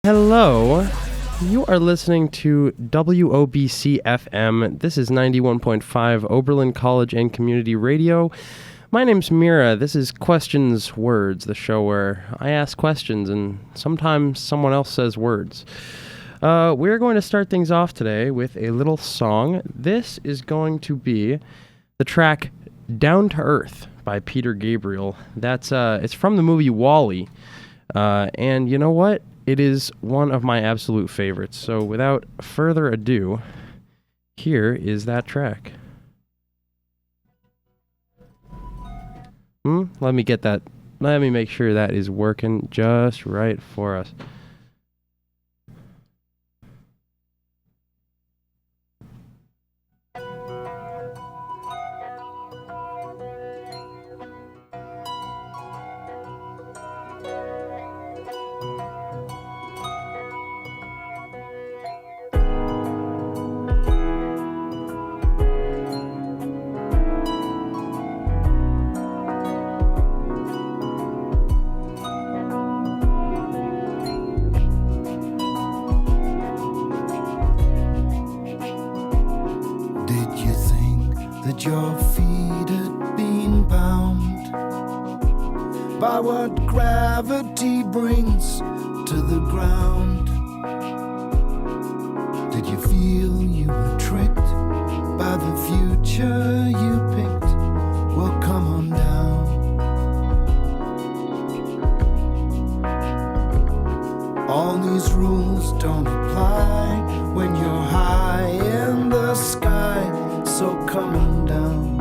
Hello, you are listening to WOBC FM. This is 91.5 Oberlin College and Community Radio. My name's Mira. This is Questions Words, the show where I ask questions and sometimes someone else says words. We're going to start things off today with a little song. This is going to be the track Down to Earth by Peter Gabriel. It's from the movie WALL-E. And you know what? It is one of my absolute favorites. So without further ado, here is that track. Let me make sure that is working just right for us. Your feet had been bound by what gravity brings to the ground. Did you feel you were tricked by the future you picked? Well, come on down. All these rules don't apply when you're high in the sky. So come on down,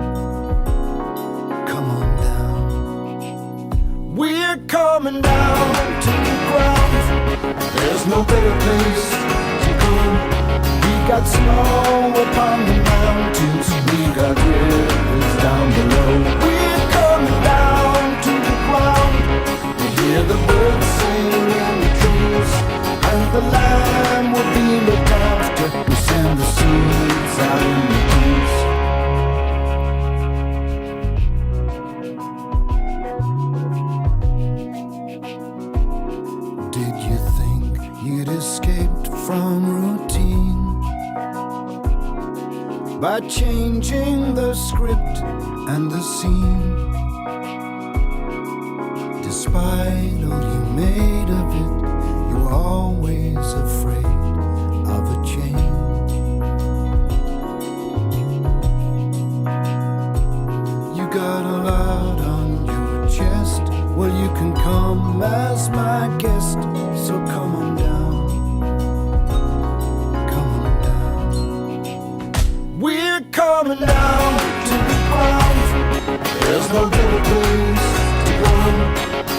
come on down. We're coming down to the ground. There's no better place to go. We got snow upon the mountains. We got rivers down below. We're coming down to the ground. We hear the birds sing in the trees, and the land will be looked after. We send the seeds out in the trees. Did you think you'd escaped from routine by changing the script and the scene? Despite all you made of it, you were always afraid of a change. You got a lot on your chest. Well, you can come as my guest. So come on down, come on down. We're coming down to the ground. There's no better place to go.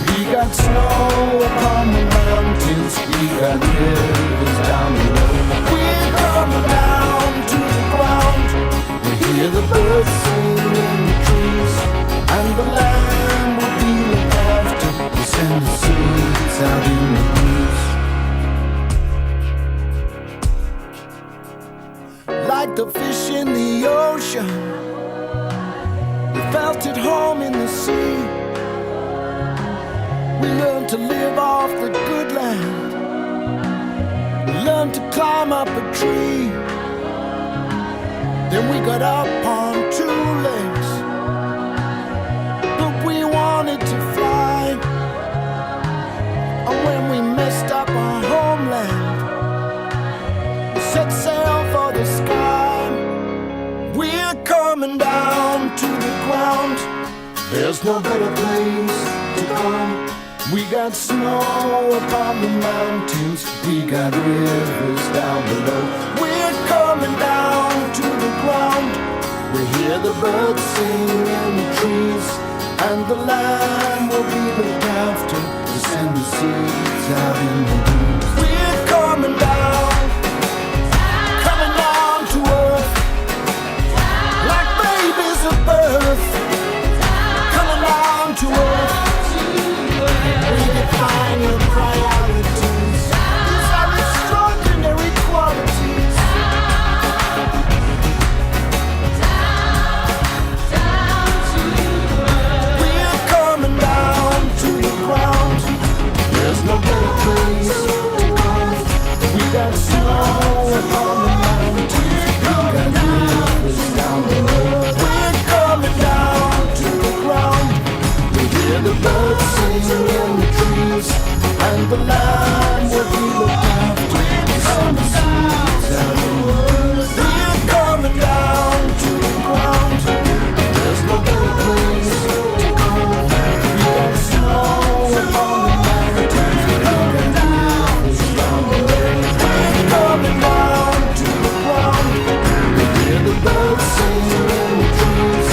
We got snow upon the mountains. We got rivers down below. We're coming down to the ground. We hear the birds sing in the trees, and the land will be looked after. We send the seeds out in the breeze. Like the fish in the ocean, we felt at home in the sea. We learned to live off the good land. We learned to climb up a tree. Then we got up on two legs, but we wanted to fly. And when we messed up our homeland, we set sail for the sky. We're coming down to the ground. There's no better place to go. We got snow upon the mountains. We got rivers down below. We're coming down to the ground. We hear the birds sing in the trees, and the land will be looked after. We send the seeds out in the breeze. We're coming down to earth, like babies at birth. Coming down to earth. Redefine your priorities. These are extraordinary qualities. We're coming down to the ground. There's no better place to go. the land will be looked after. Summer seeds out in the woods. We're coming down to the ground. There's no better place to go. We got snow upon the mountains. We got hills down the way. We're coming down to the ground. We hear the birds sing in the trees,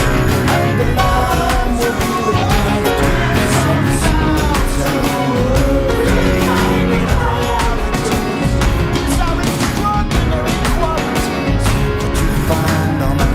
and the land will be looked after. Summer seeds out in the woods. Some extraordinary qualities that you find on earth.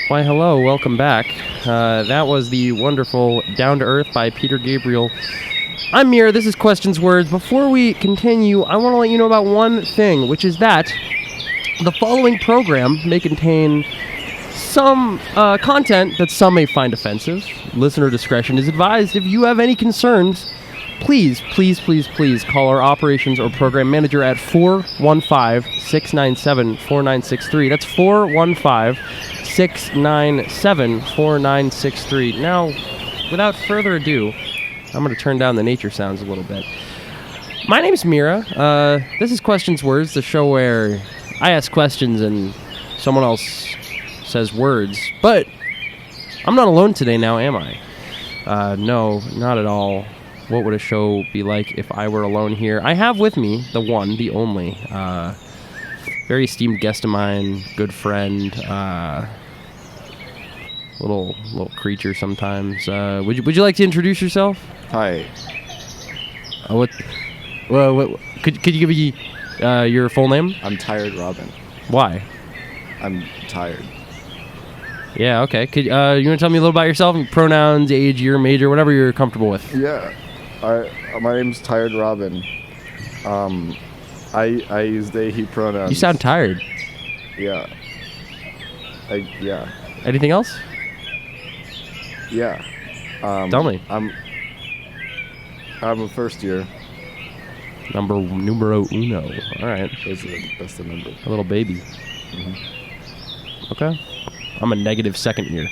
Why, hello, welcome back. That was the wonderful Down to Earth by Peter Gabriel. I'm Mira, this is Questions Words. Before we continue, I want to let you know about one thing, which is that the following program may contain some content that some may find offensive. Listener discretion is advised. If you have any concerns, please call our operations or program manager at 415-697-4963. That's 415-697-4963. Now, without further ado, I'm going to turn down the nature sounds a little bit. My name's Mira. This is Questions Words, the show where I ask questions and someone else says words. But I'm not alone today now, am I? No, not at all. What would a show be like if I were alone here? I have with me the one, the only, very esteemed guest of mine, good friend, little creature sometimes. Would you like to introduce yourself? Hi. What? Could you give me your full name? I'm Tired Robin. Why? I'm tired. Yeah. Okay. Could you want to tell me a little about yourself? Pronouns, age, year, major, whatever you're comfortable with. Yeah. My name's Tired Robin. I use they, he pronouns. You sound tired. Yeah. Yeah. Anything else? Yeah. Tell me. I'm a first year. Numero uno. All right. That's the number. A little baby. Mm-hmm. Okay. I'm a negative second year.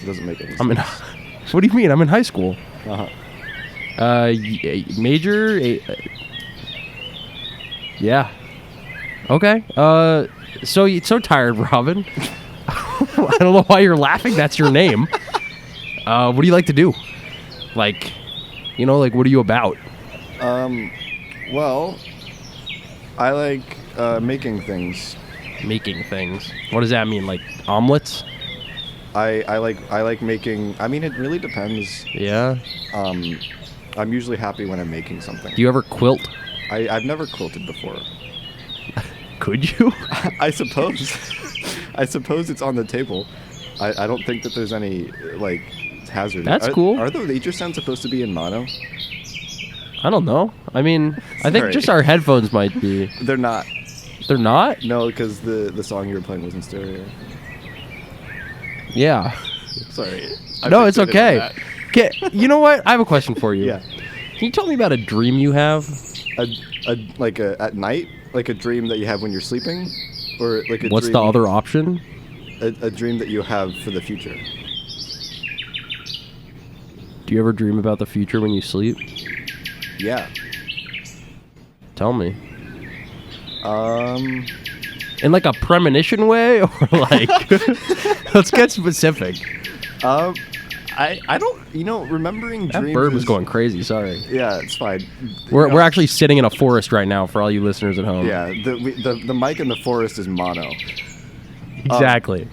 It doesn't make any sense. I'm in. What do you mean? I'm in high school. Uh-huh. Major. Yeah. Okay. So you're so tired, Robin. I don't know why you're laughing. That's your name. What do you like to do? Like, what are you about? Well, I like making things. Making things. What does that mean? Like omelets? I like making. I mean, it really depends. Yeah. I'm usually happy when I'm making something. Do you ever quilt? I've never quilted before. Could you? I suppose. I suppose it's on the table. I don't think that there's any hazard. That's cool. Are the nature sounds supposed to be in mono? I don't know. I mean, I think Sorry. just our headphones might be. They're not. They're not? No, because the song you were playing was in stereo. Yeah. Sorry. No, it's okay. Okay. You know what? I have a question for you. Yeah. Can you tell me about a dream you have? At night, like a dream that you have when you're sleeping, or like a What's dream, the other option? a dream that you have for the future. Do you ever dream about the future when you sleep? Yeah. Tell me. In like a premonition way, or like, let's get specific. I don't, remembering That dreams. bird was is- going crazy. Sorry. Yeah, it's fine. We're actually sitting in a forest right now for all you listeners at home. Yeah, the mic in the forest is mono. Exactly.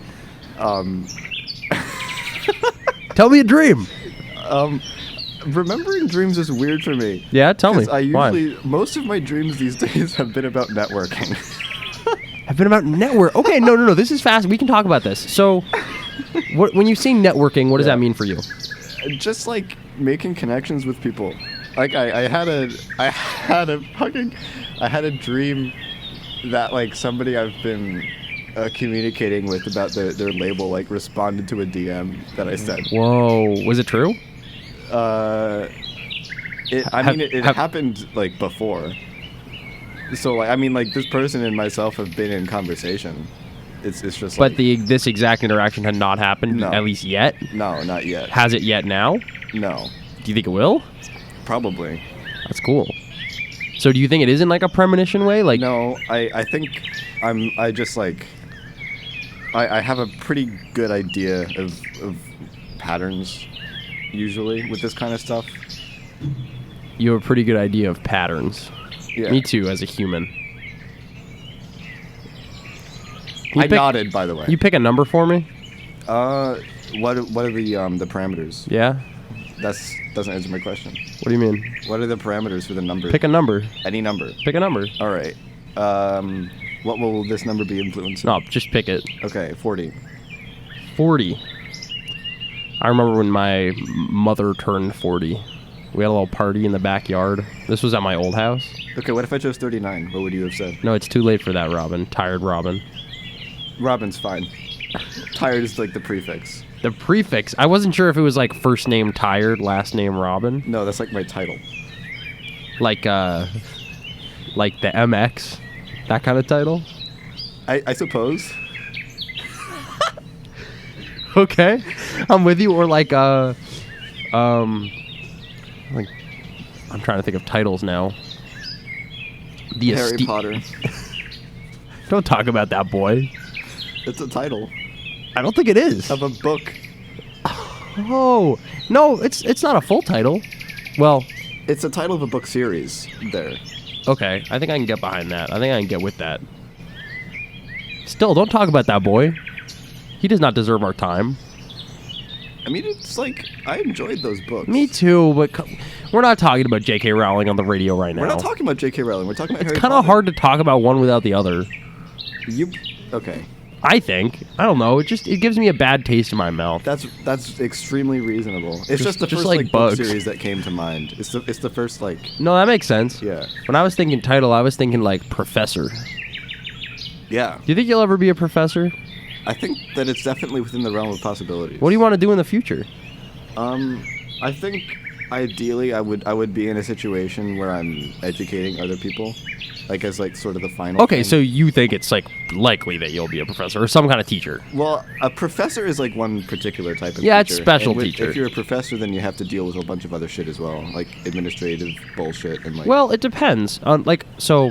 Um, Tell me a dream. remembering dreams is weird for me. Yeah, tell me. 'Cause I Why? usually, most of my dreams these days have been about networking. I've been about network. Okay, no. This is fast. We can talk about this. So, when you say networking, what does Yeah. that mean for you? Just like making connections with people. Like I had a dream that like somebody I've been communicating with about their label like responded to a DM that I sent. Whoa, was it true? It happened like before. So like like this person and myself have been in conversation. It's just But like, this exact interaction had not happened, No. at least yet. no, not yet. Has it yet now? No, Do you think it will? probably. That's cool. So do you think it is in like a premonition way? Like, No, I think I just like I have a pretty good idea of patterns usually with this kind of stuff. you have a pretty good idea of patterns. Yeah. Me too, as a human. I nodded, by the way. You pick a number for me? What are the parameters? Yeah? Doesn't answer my question. What do you mean? What are the parameters for the number? Pick a number. Any number. Pick a number. All right. What will this number be influencing? No, just pick it. Okay, 40. 40. I remember when my mother turned 40. We had a little party in the backyard. This was at my old house. Okay, what if I chose 39? What would you have said? No, it's too late for that, Robin. Tired Robin. Robin's fine. Tired is like the prefix. The prefix, I wasn't sure if it was like first name Tired, last name Robin. No, that's like my title. Like the MX, that kind of title. I suppose. Okay, I'm with you. Or like I'm trying to think of titles now. The Harry Potter. Don't talk about that boy. It's a title I don't think it is. of a book. Oh no, it's not a full title. Well, It's a title of a book series. There. okay, I think I can get behind that. I think I can get with that. Still, don't talk about that boy. He does not deserve our time. I mean, it's like I enjoyed those books. Me too, but we're not talking about J.K. Rowling on the radio right now. We're not talking about J.K. Rowling. We're talking about It's Harry kind of Potter. hard to talk about one without the other. Okay. I think. I don't know. It gives me a bad taste in my mouth. That's extremely reasonable. It's just the just first like book bugs. series that came to mind. It's the first like No, that makes sense. yeah. When I was thinking title, I was thinking like professor. Yeah. Do you think you'll ever be a professor? I think that it's definitely within the realm of possibilities. What do you want to do in the future? I think ideally I would be in a situation where I'm educating other people, like as like sort of the final. Okay, thing. so you think it's like likely that you'll be a professor or some kind of teacher. Well, a professor is like one particular type of Yeah, teacher. it's special And teacher. If you're a professor, then you have to deal with a bunch of other shit as well, like administrative bullshit and like. Well, it depends. So,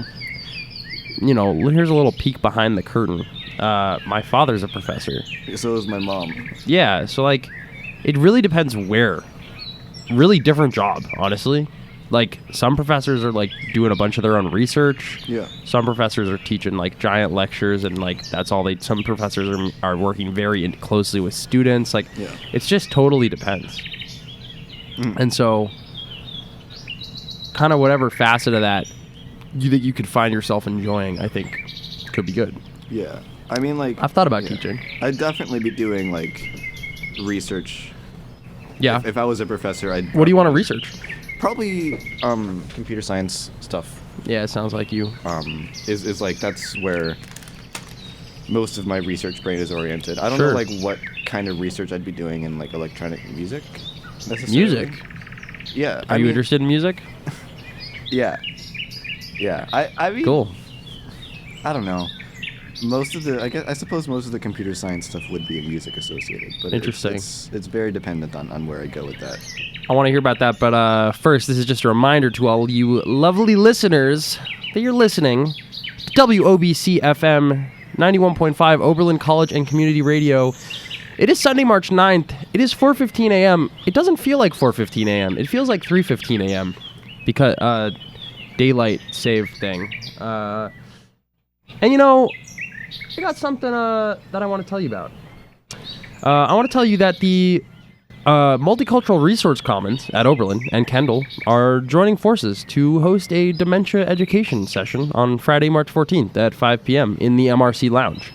here's a little peek behind the curtain. My father's a professor. So is my mom. Yeah, so like, it really depends where. Really different job, honestly. Like, some professors are like doing a bunch of their own research. Yeah. Some professors are teaching like giant lectures and like that's all they. Some professors are working very closely with students. Like, Yeah. it's just totally depends. And so, kind of whatever facet of that you think you could find yourself enjoying, I think could be good. Yeah. I mean, like. I've thought about yeah. teaching. I'd definitely be doing like research. Yeah. If I was a professor, I'd. What do you want to research? Probably computer science stuff. Yeah, it sounds like you. Is like that's where most of my research brain is oriented. I don't Sure. know like what kind of research I'd be doing in like electronic music. Necessarily. Music? Yeah. Are you interested in music? Yeah. Yeah. I mean. Cool. I don't know. I suppose most of the computer science stuff would be music associated, but Interesting. It's very dependent on where I go with that. I want to hear about that, but first, this is just a reminder to all you lovely listeners that you're listening to WOBC FM 91.5 Oberlin College and Community Radio. It is Sunday, March 9th. It is 4:15 a.m. It doesn't feel like 4:15 a.m. It feels like 3:15 a.m. because daylight save thing. And you know, I got something that I want to tell you about. I want to tell you that the Multicultural Resource Commons at Oberlin and Kendall are joining forces to host a dementia education session on Friday, March 14th at 5 p.m. in the MRC Lounge.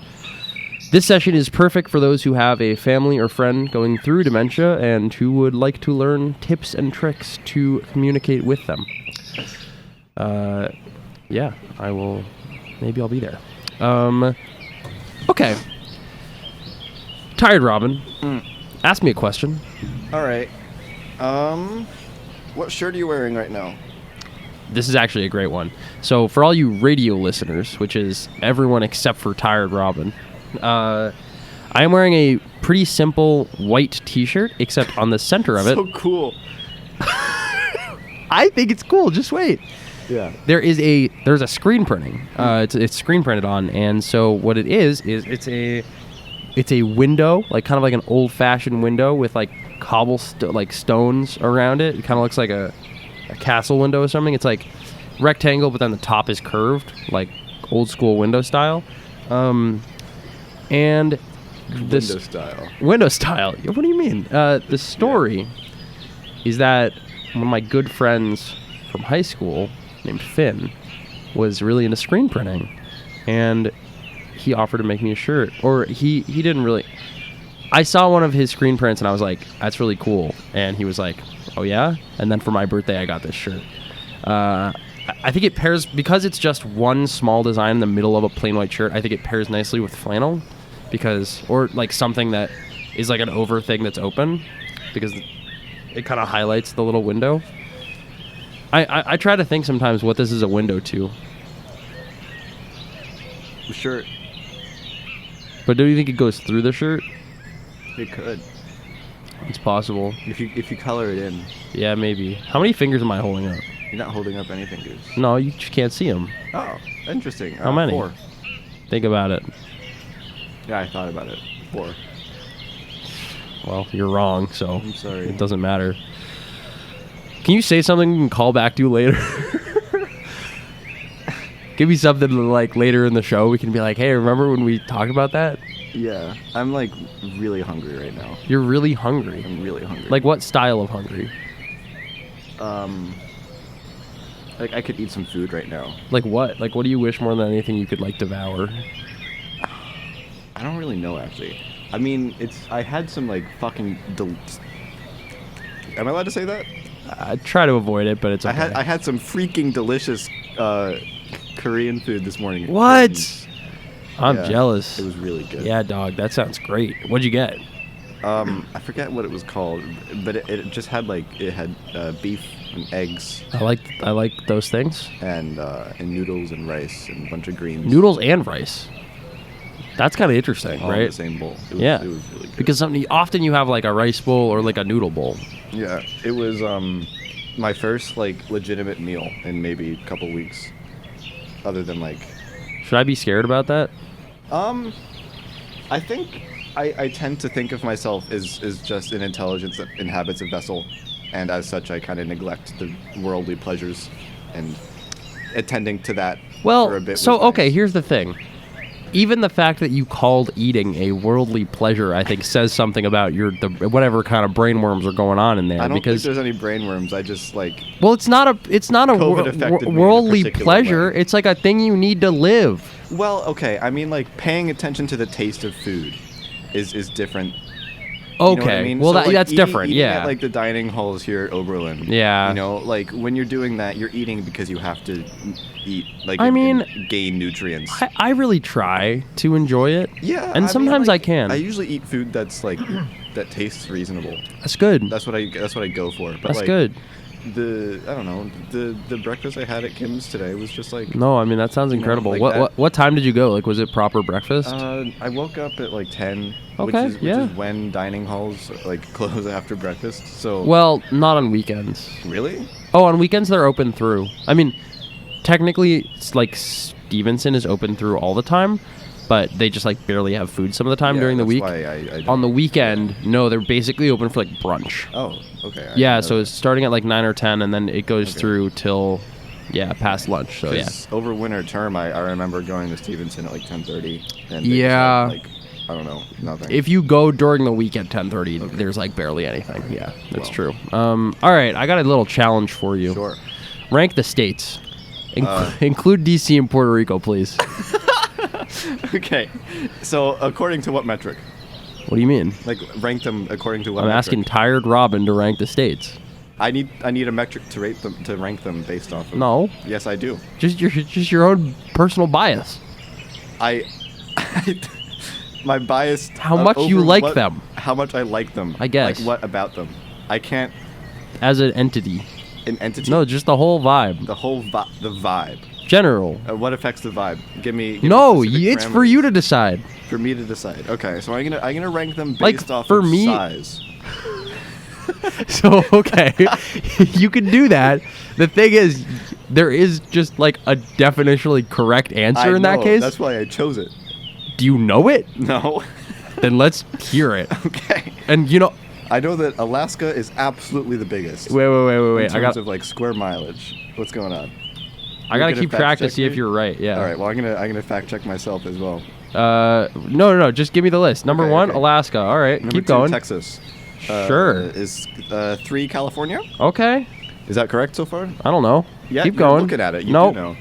This session is perfect for those who have a family or friend going through dementia and who would like to learn tips and tricks to communicate with them. Yeah, I will. Maybe I'll be there. Okay. Tired Robin. Ask me a question. All right. What shirt are you wearing right now? This is actually a great one. So for all you radio listeners, which is everyone except for Tired Robin, I am wearing a pretty simple white t-shirt, except on the center of it. So cool. I think it's cool. Just wait. Yeah. There's a screen printing. It's screen printed on, and so what it is it's a window, like kind of like an old-fashioned window with like stones around it. It kind of looks like a castle window or something. It's like rectangle, but then the top is curved, like old school window style. And this window style. What do you mean? The story is that one of my good friends from high school named Finn was really into screen printing, and he offered to make me a shirt. Or he didn't really. I saw one of his screen prints and I was like, that's really cool. And he was like, oh yeah? And then for my birthday I got this shirt. I think it pairs, because it's just one small design in the middle of a plain white shirt, I think it pairs nicely with flannel, or like something that is like an over thing that's open, because it kind of highlights the little window. I try to think sometimes what this is a window to. The shirt. But do you think it goes through the shirt? It could. It's possible. If you color it in. Yeah, maybe. How many fingers am I holding up? You're not holding up any fingers. No, you just can't see them. Oh, interesting. How many? 4. Think about it. Yeah, I thought about it. 4. Well, you're wrong, so I'm sorry. It doesn't matter. Can you say something we can call back to later? Give me something like later in the show. We can be like, hey, remember when we talked about that? Yeah, I'm like really hungry right now. You're really hungry? I'm really hungry. Like what style of hungry? Like I could eat some food right now. Like what? Like what do you wish more than anything you could like devour? I don't really know actually. I mean, I had some like fucking Am I allowed to say that? I try to avoid it, but it's okay. I had some freaking delicious Korean food this morning. What? I'm Yeah, jealous. It was really good. Yeah, dog. That sounds great. What'd you get? I forget what it was called, but it just had beef and eggs. I like those things. And noodles and rice and a bunch of greens. Noodles and rice. That's kind of interesting, All in right? the same bowl. It was really good. Because often you have like a rice bowl or like a noodle bowl. Yeah, it was my first like legitimate meal in maybe a couple weeks. Other than like. Should I be scared about that? I think I tend to think of myself as just an intelligence that inhabits a vessel, and as such I kind of neglect the worldly pleasures, and attending to that for a bit. So was okay, nice. here's the thing. Even the fact that you called eating a worldly pleasure, I think, says something about whatever kind of brainworms are going on in there. I don't because think there's any brainworms. I just like. Well, it's not a COVID affected me in a worldly particular pleasure. way. It's like a thing you need to live. Well, okay. I mean, like paying attention to the taste of food is different. Okay. You know what I mean? Well, So, like, that's different. eating Yeah. At, like the dining halls here at Oberlin. Yeah. You know, like when you're doing that, you're eating because you have to eat, like, I and mean, gain nutrients. I really try to enjoy it. Yeah. And I mean, sometimes like, I can. I usually eat food that's like that tastes reasonable. That's good. That's what I go for. But That's like, good. I don't know, the breakfast I had at Kim's today was just like. No, I mean that sounds you know, incredible. like What time did you go? Like, was it proper breakfast? I woke up at like 10. Okay, which yeah. is when dining halls like close after breakfast. So. Well, not on weekends. Really? Oh, on weekends they're open through. I mean, technically, it's like Stevenson is open through all the time, but they just like barely have food some of the time during the that's week. why I don't- On the weekend, no, they're basically open for like brunch. Oh, okay. I Yeah, didn't so know it's starting at like 9 or 10, and then it goes Okay. through till past lunch. So that. yeah. 'Cause over winter term, I remember going to Stevenson at like 10:30. And they just Yeah. had, like, I don't know, nothing. If you go during the week at 10:30, there's like barely anything. Yeah, that's Well. true. All right, I got a little challenge for you. Sure. Rank the states. Include DC and Puerto Rico, please. Okay. So according to what metric? What do you mean? Like rank them according to what I'm metric? asking Tired Robin to rank the states. I need a metric to rate them, to rank them based off of. No, Yes, I do. just your own personal bias. I my bias. How much you over like what- them. How much I like them. I guess. Like what about them? I can't. As an entity. An entity. No, just the whole vibe. The whole the vibe. General. What affects the vibe? Give me No, specific it's for parameters. you to decide. For me to decide. Okay, so I'm gonna rank them Like, based off for of me- size. So, okay, you can do that. The thing is, there is just like a definitionally correct answer I in that know, case. That's why I chose it. Do you know it? No. Then let's hear it. Okay. And you know, I know that Alaska is absolutely the biggest. wait. In terms I got of like square mileage. What's going on? I gotta You're keep gonna track to fact see check if me? you're right. Yeah. All right. Well, I'm gonna fact check myself as well. No. Just give me the list. Number Okay, one, okay. Alaska. All right, Number keep 2, going. Texas. Sure. Is 3 California? Okay. Is that correct so far? I don't know. Yeah. keep you're going. Looking at it, you Nope. do know.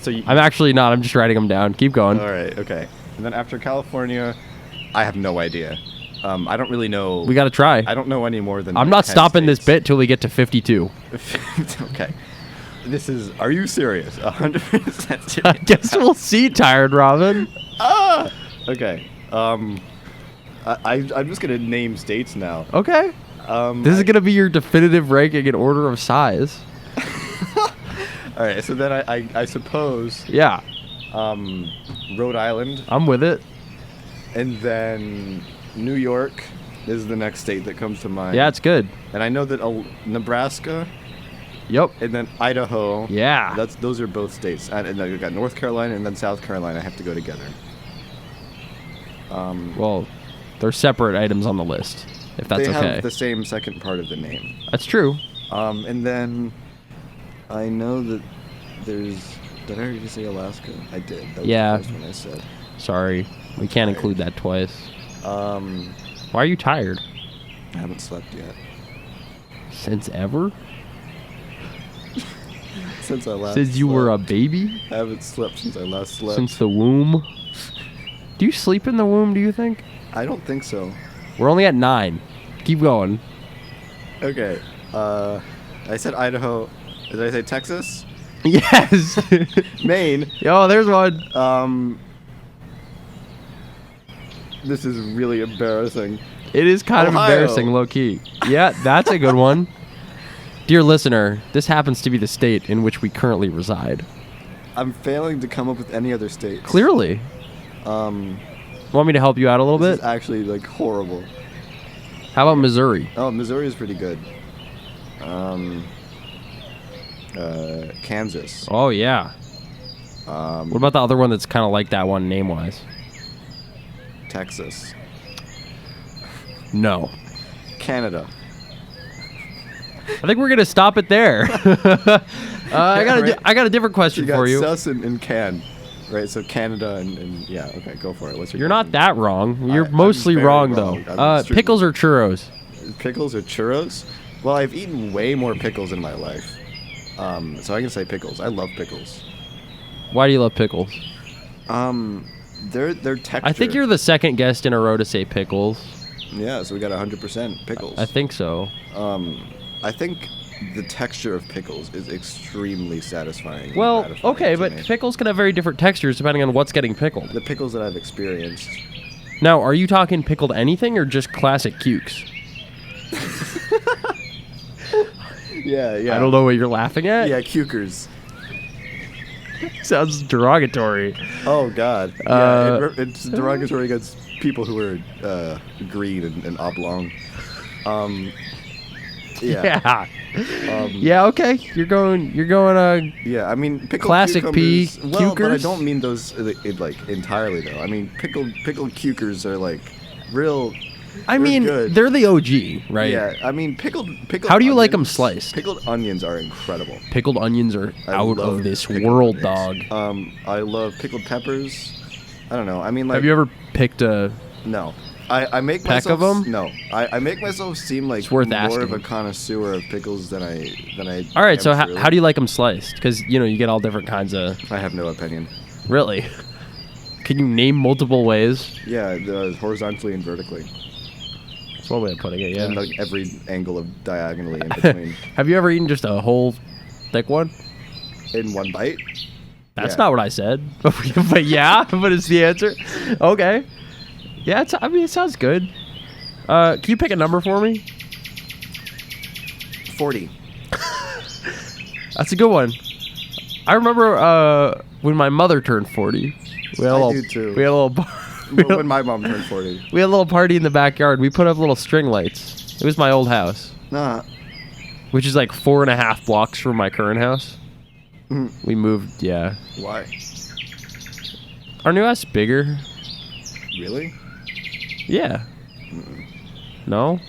So you, I'm actually not. I'm just writing them down. Keep going. all right. Okay. And then after California, I have no idea. I don't really know. We gotta try. I don't know any more than. I'm like not 10 stopping this states. bit till we get to 52. Okay. This is. Are you serious? 100% I serious. guess we'll see, Tired Robin. Okay. I'm just gonna name states now. Okay. This is gonna be your definitive ranking in order of size. All right. So then I suppose Yeah, Rhode Island, I'm with it. and then New York is the next state that comes to mind. Yeah, it's good. And I know that Nebraska Yep. and then Idaho. Yeah. Those are both states. And then you got North Carolina and then South Carolina have to go together. Well, they're separate items on the list, if that's they okay. have the same second part of the name. That's true. And then I know that there's. Did I already say Alaska? I did. That was Yeah. the first one I said. Sorry, we can't Okay. include that twice. Um, Why are you tired? I haven't slept yet. Since ever? Since I last. Since you were a slept. baby? I haven't slept since I last slept. Since the womb? Do you sleep in the womb, do you think? I don't think so. We're only at 9. Keep going. Okay. I said Idaho. Did I say Texas? Yes! Maine. Yo, there's one. This is really embarrassing. It is kind of Ohio. embarrassing, low key. Yeah, that's a good one. Dear listener, this happens to be the state in which we currently reside. I'm failing to come up with any other states. Clearly. Want me to help you out a little This bit? is actually like horrible. How about Missouri? Oh, Missouri is pretty good. Kansas. Oh, yeah. What about the other one that's kind of like that one name-wise? Texas. No. Canada. I think we're going to stop it there. I got a different question You got for you. sus and can. Right, so Canada and yeah, okay, go for it. What's your You're not question? that wrong. You're I'm mostly very wrong, wrong. though. I'm extremely Pickles or churros? Pickles or churros? Well, I've eaten way more pickles in my life. So I can say pickles. I love pickles. Why do you love pickles? Their texture. I think you're the second guest in a row to say pickles. Yeah, so we got 100% pickles. I think so. I think the texture of pickles is extremely satisfying. and Well, gratifying okay, to but me. pickles can have very different textures depending on what's getting pickled. The pickles that I've experienced. Now, are you talking pickled anything or just classic cukes? Yeah. I don't know what you're laughing at. Yeah, cukers. Sounds derogatory. Oh God. Yeah, it's derogatory against people who are green and oblong. Yeah. Yeah, okay. You're going Yeah, I mean pickled classic pea cucumbers. Well, but I cucumbers? don't mean those like entirely though. I mean pickled cucumbers are like real. I they're mean, good. they're the OG, right? Yeah, I mean pickled. How do you like 'em onions- sliced? Pickled onions are incredible. Pickled onions are I out love of this pickled world, onions. dog. I love pickled peppers. I don't know. I mean, like, Have you ever picked a... No, I make Peck myself. of 'em? No, I make myself seem like It's worth more asking. of a connoisseur of pickles than I. All right, am so truly. how do you like them sliced? Because, you get all different kinds of... I have no opinion. Really? Can you name multiple ways? Yeah, horizontally and vertically, That's one way of putting it, yeah. and like every angle of diagonally in between, Have you ever eaten just a whole thick one? in one bite. That's Yeah. not what I said. But yeah, but it's the answer. Okay. Yeah, it sounds good. Can you pick a number for me? 40. That's a good one. I remember when my mother turned 40. We had a I little, do too. We had a little When my mom turned 40. we had a little party in the backyard. We put up little string lights. It was my old house, Nah. which is like 4.5 blocks from my current house. Mhm. We moved, yeah. Why? Our new house is bigger. Really? Yeah. No?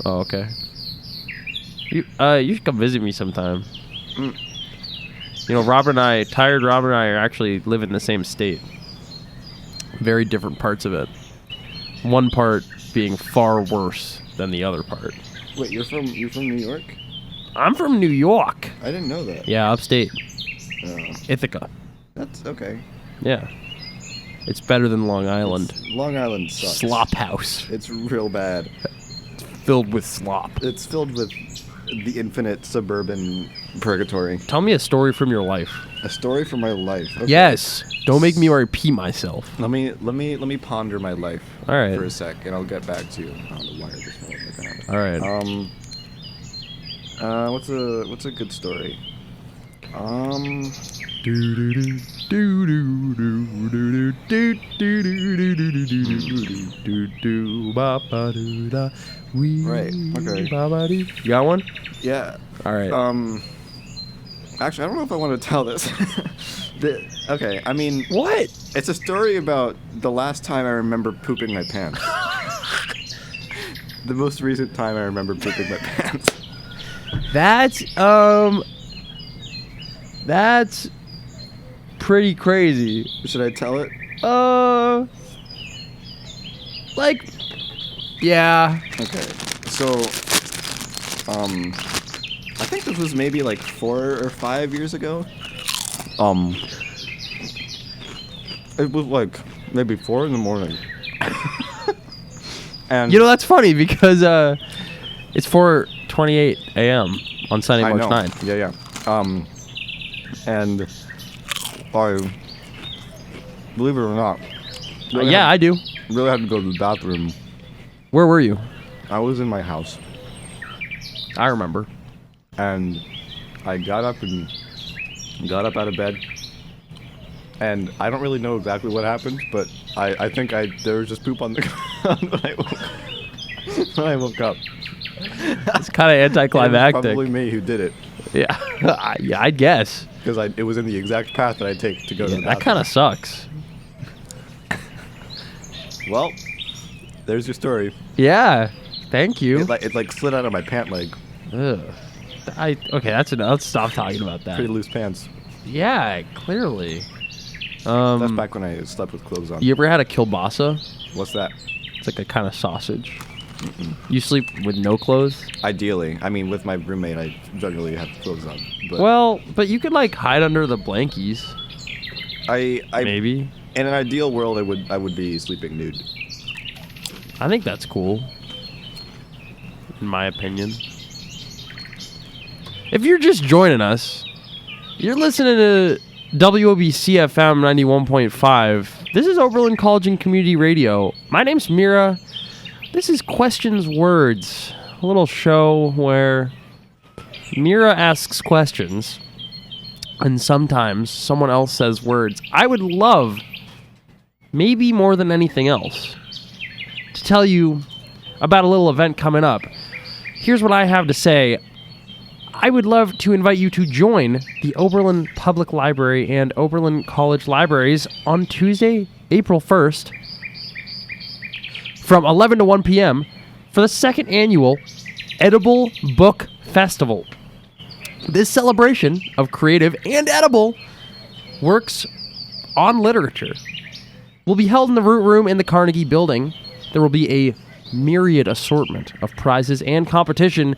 Oh, okay. You should come visit me sometime. Mm. Tired Robin and I are actually live in the same state. Very different parts of it. One part being far worse than the other part. Wait, you're from New York? I'm from New York. I didn't know that. Yeah, upstate. Oh, Ithaca. that's okay. Yeah. It's better than Long Island. Long Island sucks. Slop house. It's real bad. Filled with slop. It's filled with the infinite suburban purgatory. Tell me a story from your life. A story from my life. Okay. Yes. Don't make me repeat myself. Let me ponder my life All right. for a sec, and I'll get back to you. I don't know why this phone. All right. What's a good story? Right, okay. You got one? Yeah. All right. Actually, I don't know if I want to tell this. Okay, I mean, What? it's a story about the last time I remember pooping my pants. The most recent time I remember pooping my pants. That's pretty crazy. Should I tell it? Like, yeah. Okay. So, I think this was maybe like 4 or 5 years ago. It was like maybe 4 in the morning. And That's funny because it's 4:28 a.m. on Sunday, I March know. 9th. Yeah. And I believe it or not. Yeah, I do. Really had to go to the bathroom. Where were you? I was in my house, I remember. and I got up out of bed, and I don't really know exactly what happened, but I think there was just poop on the ground when I woke up. It's kind of It was anticlimactic. probably me who did it, Yeah, yeah, I'd guess. because it was in the exact path that I take to go to the That bathroom. kind of sucks. Well, there's your story. Yeah, thank you. It like slid out of my pant leg. Ugh. Okay, that's enough. Let's stop talking about that. Pretty loose pants. Yeah, clearly. That's back when I slept with clothes on. You ever had a kielbasa? What's that? It's like a kind of sausage. You sleep with no clothes? Ideally, I mean, with my roommate, I generally have clothes on. But Well, but you could like hide under the blankies. I Maybe. in an ideal world, I would be sleeping nude. I think that's cool. In my opinion. If you're just joining us, you're listening to WOBC FM 91.5. This is Oberlin College and Community Radio. My name's Mira. This is Questions Words, a little show where Mira asks questions and sometimes someone else says words. I would love, maybe more than anything else, to tell you about a little event coming up here's what I have to say. I would love to invite you to join the Oberlin Public Library and Oberlin College Libraries on Tuesday, April 1st, from 11 to 1 p.m. for the second annual Edible Book Festival. This celebration of creative and edible works on literature will be held in the Root Room in the Carnegie Building. There will be a myriad assortment of prizes and competition.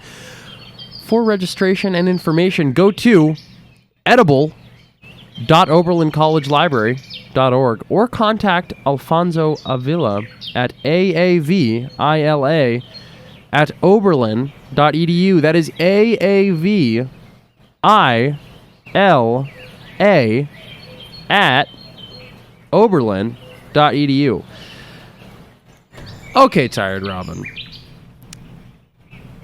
For registration and information, go to edible.oberlincollegelibrary.org or contact Alfonso Avila at aavila@oberlin.edu. That is aavila at oberlin.edu. Okay, Tired Robin.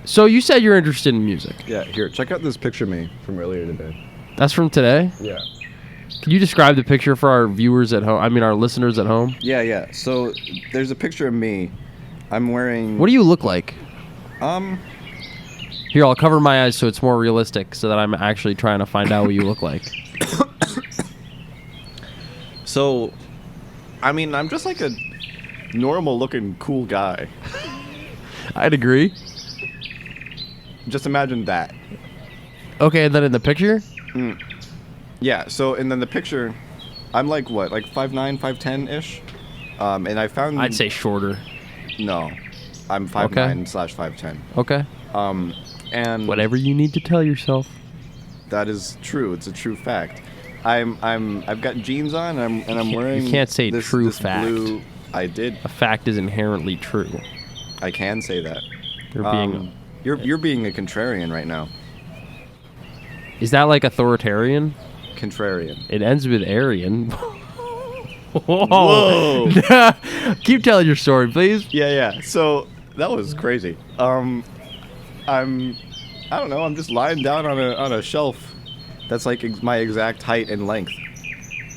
So you said you're interested in music. Yeah, here, check out this picture of me from earlier today. That's from today? Yeah. Can you describe the picture for our viewers at home? I mean, our listeners at home? Yeah. So there's a picture of me. I'm wearing... What do you look like? Here, I'll cover my eyes so it's more realistic so that I'm actually trying to find out what you look like. So, I mean, I'm just like a normal-looking, cool guy. I'd agree. Just imagine that. Okay, and then in the picture? Yeah, so, and then the picture, I'm like, what, like 5'9", 5'10"-ish? And I found... I'd say shorter. No. I'm 5'9/5'10". Okay. And... Whatever you need to tell yourself. That is true. It's a true fact. I've got jeans on, and I'm wearing... You can't say this true fact. Blue... I did. A fact is inherently true. I can say that. You're being... You're being a contrarian right now. Is that like authoritarian? Contrarian. It ends with Aryan. Whoa. Keep telling your story, please. Yeah. So that was crazy. I don't know. I'm just lying down on a shelf that's like my exact height and length,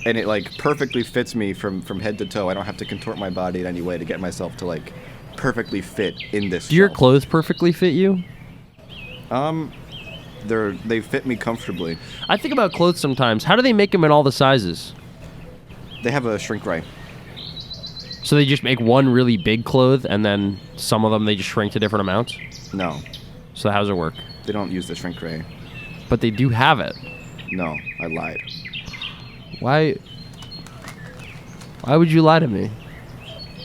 and it like perfectly fits me from head to toe. I don't have to contort my body in any way to get myself to like perfectly fit in this. Do your shelf. clothes perfectly fit you? They fit me comfortably. I think about clothes sometimes. How do they make them in all the sizes? They have a shrink ray. So they just make one really big cloth, and then some of them they just shrink to different amounts? No, So how does it work? they don't use the shrink ray. But they do have it. No, I lied. Why would you lie to me?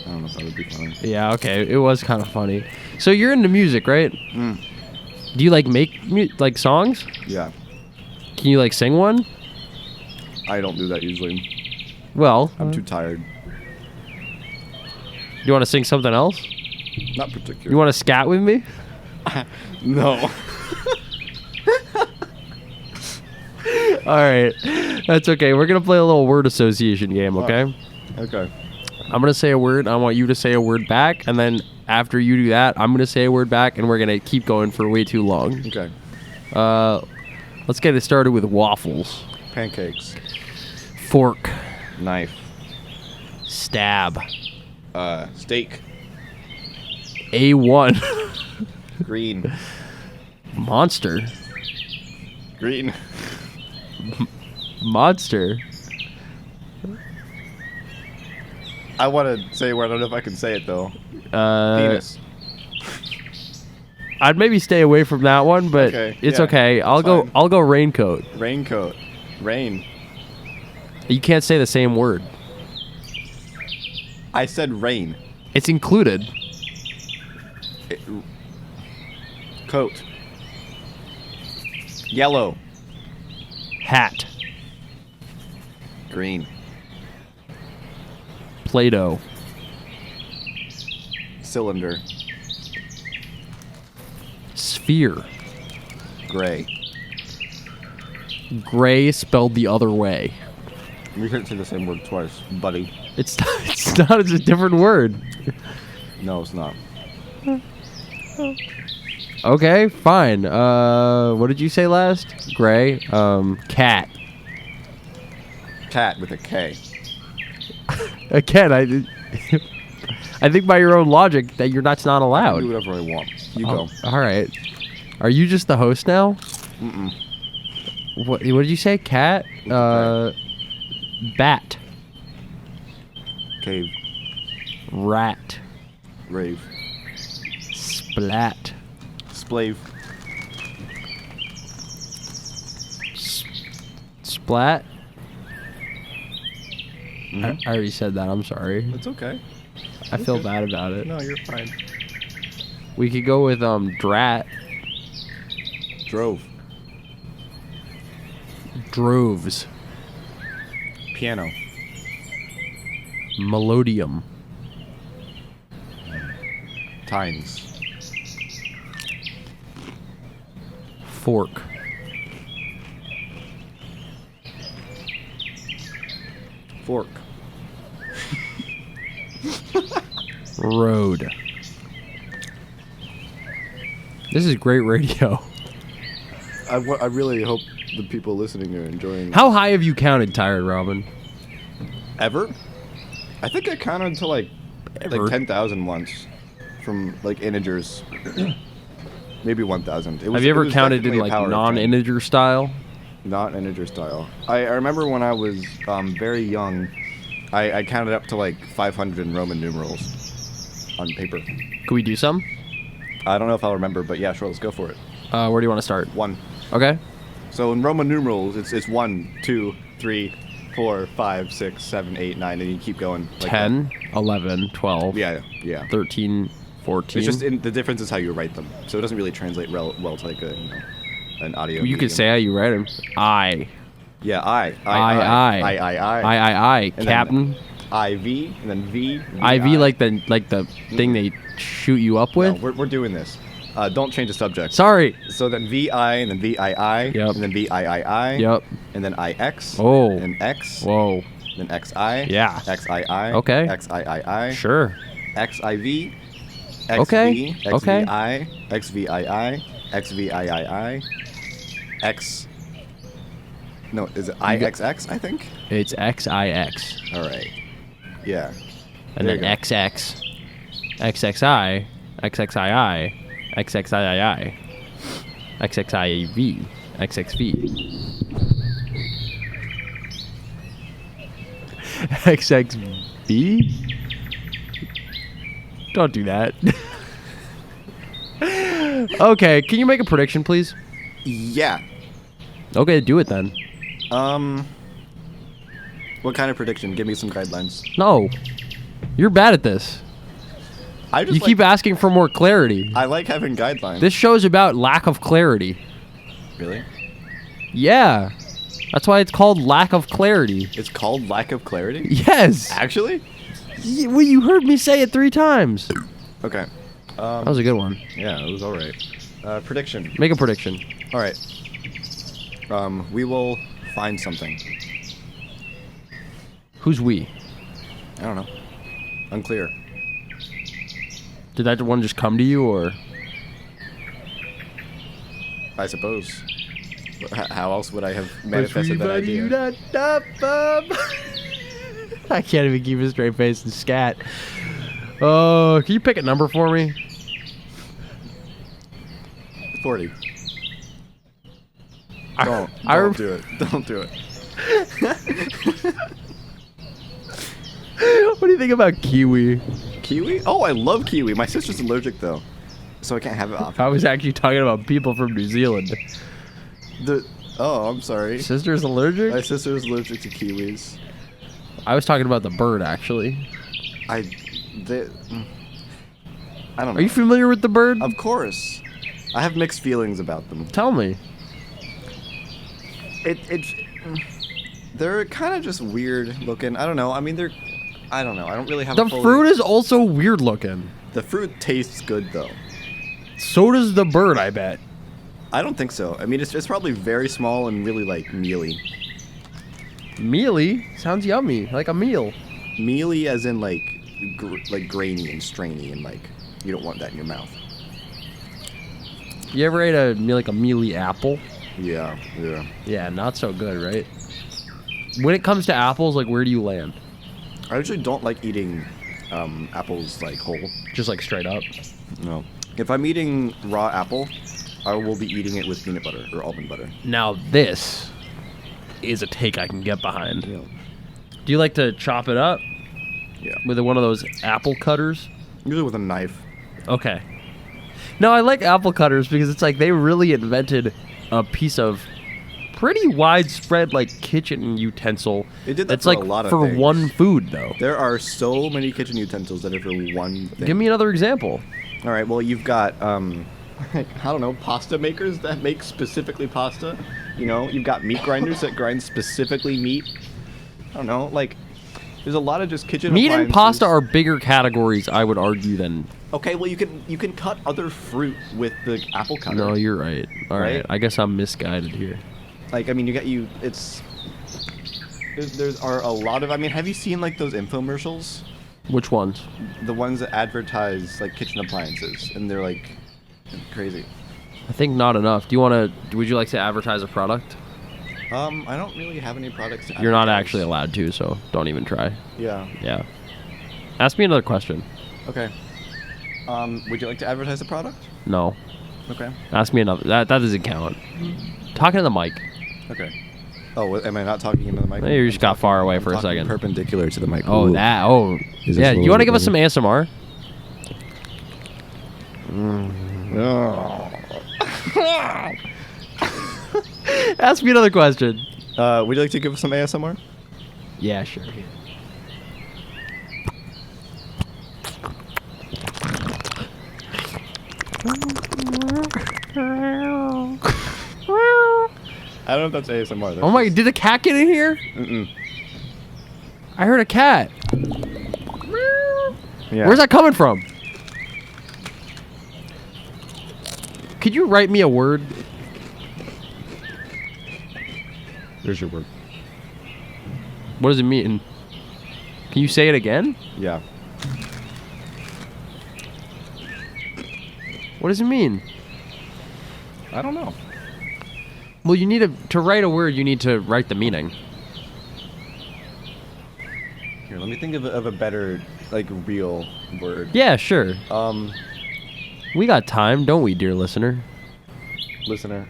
I don't know if that would be funny. Yeah, okay. It was kind of funny. So you're into music, right? Mm. Do you like make like songs? Yeah, Can you like sing one? I don't do that usually. Well, I'm too tired. Do you want to sing something else? Not particularly. You want to scat with me? No. All right. That's okay. We're going to play a little word association game, okay? Okay. I'm going to say a word. I want you to say a word back. And then after you do that, I'm going to say a word back. And we're going to keep going for way too long. Okay. Let's get it started with waffles. Pancakes. Fork. Knife. Stab. Steak. A1. Green. Monster. Green. Monster. I want to say a word. I don't know if I can say it though. Penis. I'd maybe stay away from that one, but Okay, it's yeah, okay. I'll fine. go raincoat. Raincoat. Rain. You can't say the same word. I said rain. It's included. Coat. Yellow. Hat. Green. Play-Doh. Cylinder. Sphere. Gray. Gray spelled the other way. We can't say the same word twice, buddy. It's not. It's a different word. No, it's not. Okay, fine. What did you say last? Gray. Cat. Cat with a K. Again, I think by your own logic that that's not allowed. Do whatever I want. You go. All right. Are you just the host now? Mm-mm. What did you say? Cat? Bat. Cave. Rat. Rave. Splat. Splave. Splat? Mhm. I already said that. I'm sorry. It's okay. I feel bad about it. No, you're fine. We could go with drat. Drove. Droves. Piano. Melodium. Tines. Fork. Fork. Road. This is great radio. I really hope the people listening are enjoying. How high have you counted, Tired Robin? Ever? I think I counted to like Ever? 10,000 once, from like integers. Maybe 1,000. Have you ever counted in like non-integer style? Not integer style. I remember when I was very young, I counted up to like 500 in Roman numerals on paper. Could we do some? I don't know if I'll remember, but yeah, sure, let's go for it. Where do you want to start? 1. Okay. So in Roman numerals, it's 1, 2, 3, 4, 5, 6, 7, 8, 9, and you keep going. Like 10, 11, 12, yeah. 13, 14. It's just the difference is how you write them. So it doesn't really translate well to like an audio. You could say how you write them. I. Yeah, I. And Captain. then IV, and then V. IV like the thing they shoot you up with. No, we're doing this. Don't change the subject. Sorry. So then VI, and then VII, Yep. and then VIII. Yep. And then IX. Oh. And X. Whoa. Then XI. Yeah. XII. Okay. XIII. Sure. XIV. XV. Okay. Okay. XVI. XVII. XVIII. X. No, is it IXX, I think? It's XIX. All right. Yeah. And There then you go. XX. XXI. XXII. XXIII. XXIV. XXV. XXB? Don't do that. Okay, can you make a prediction, please? Yeah. Okay, do it then. What kind of prediction? Give me some guidelines. No. You're bad at this. I just You keep asking for more clarity. I like having guidelines. This show's about lack of clarity. Really? Yeah. That's why it's called lack of clarity. It's called lack of clarity? Yes. Actually? Well, you heard me say it 3 times. Okay. That was a good one. Yeah, it was alright. Prediction. Make a prediction. Alright. We will find something. Who's we? I don't know. Unclear. Did that one just come to you, or? I suppose. How else would I have manifested that idea? I can't even keep a straight face and scat. Oh, can you pick a number for me? 40. I Don't do it. Don't do it. What do you think about kiwi? Kiwi? Oh, I love kiwi. My sister's allergic though, so I can't have it off. I was actually talking about people from New Zealand. Oh, I'm sorry. Sister's allergic? My sister's allergic to kiwis. I was talking about the bird, actually. I don't know. Are you familiar with the bird? Of course. I have mixed feelings about them. Tell me. They're kind of just weird looking. I don't know. I mean, I don't know. I don't really have The fruit is also weird looking. The fruit tastes good, though. So does the bird, I bet. I don't think so. I mean, it's probably very small and really, like, mealy. Mealy? Sounds yummy. Like a meal. Mealy as in, like grainy and strainy and, like, you don't want that in your mouth. You ever ate a mealy apple? Yeah. Yeah, not so good, right? When it comes to apples, like, where do you land? I actually don't like eating apples, like, whole. Just like straight up? No. If I'm eating raw apple, I will be eating it with peanut butter or almond butter. Now this is a take I can get behind. Yeah. Do you like to chop it up? Yeah. With one of those apple cutters? Usually with a knife. Okay. No, I like apple cutters because it's like they really invented a piece of pretty widespread like kitchen utensil. They did that it's for like a lot of for things. one food though. There are so many kitchen utensils that are for one thing. Give me another example. All right. Well, you've got I don't know, pasta makers that make specifically pasta. You know, you've got meat grinders that grind specifically meat. I don't know, like there's a lot of just kitchen Meat and appliances. pasta are bigger categories, I would argue, than. Okay, well you can cut other fruit with the apple cutter. No, you're right. All right. I guess I'm misguided here. Like, I mean, it's there's are a lot of. I mean, have you seen like those infomercials? Which ones? The ones that advertise like kitchen appliances, and they're like crazy. I think not enough. Would you like to advertise a product? I don't really have any products to You're not advertise. actually allowed to, so don't even try. Yeah. Yeah. Ask me another question. Okay. Would you like to advertise a product? No. Okay. Ask me another. That doesn't count. Talking to the mic. Okay. Oh, am I not talking into the mic? You just got far away for a talking second. Perpendicular to the mic. Oh, Ooh. that. Oh. Is this Yeah. a You little want to bit give us some better? ASMR? Ask me another question. Would you like to give us some ASMR? Yeah, sure. I don't know if that's ASMR. Oh my! Did a cat get in here? Mm-mm. I heard a cat. Yeah. Where's that coming from? Could you write me a word? There's your word. What does it mean? Can you say it again? Yeah. What does it mean? I don't know. Well, you need to write a word. You need to write the meaning. Here, let me think of a better, like, real word. Yeah, sure. Um, We got time, don't we, dear listener? listener.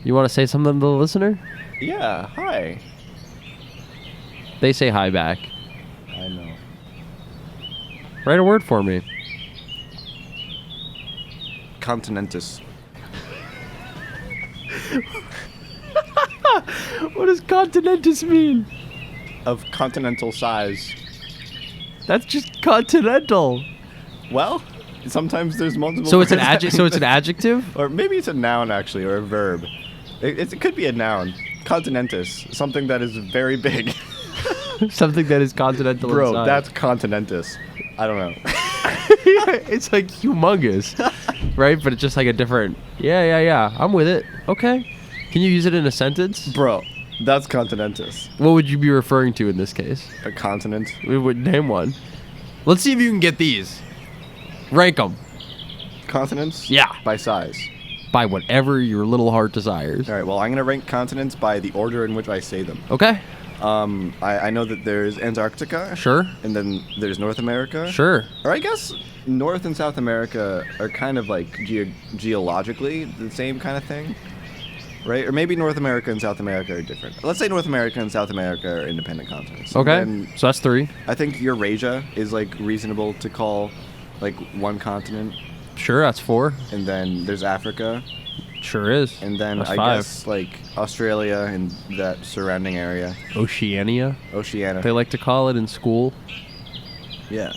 You want to say something to the listener? Yeah. Hi. They say hi back. I know. Write a word for me. Continentus. What does continentus mean? Of continental size. That's just continental. Well, sometimes there's multiple. So it's an words adjective. So it's an adjective. Or maybe it's a noun actually, or a verb. It could be a noun. Continentus, something that is very big. Something that is continental. Bro, in size. that's continentus. I don't know. It's like humongous, right? But it's just like a different. Yeah. I'm with it. Okay. Can you use it in a sentence? Bro, that's continentus. What would you be referring to in this case? A continent. We would name one. Let's see if you can get these. Rank them Continents? Yeah. By size. by whatever your little heart desires. All right, well, I'm going to rank continents by the order in which I say them. Okay. I know that there's Antarctica. Sure. And then there's North America. Sure. Or I guess North and South America are kind of like geologically the same kind of thing. Right? Or maybe North America and South America are different. Let's say North America and South America are independent continents. Okay. And So that's 3. I think Eurasia is like reasonable to call like one continent. Sure, that's 4. And then there's Africa. Sure is. And then that's I 5. guess like Australia and that surrounding area. Oceania, Oceania. they like to call it in school. Yeah.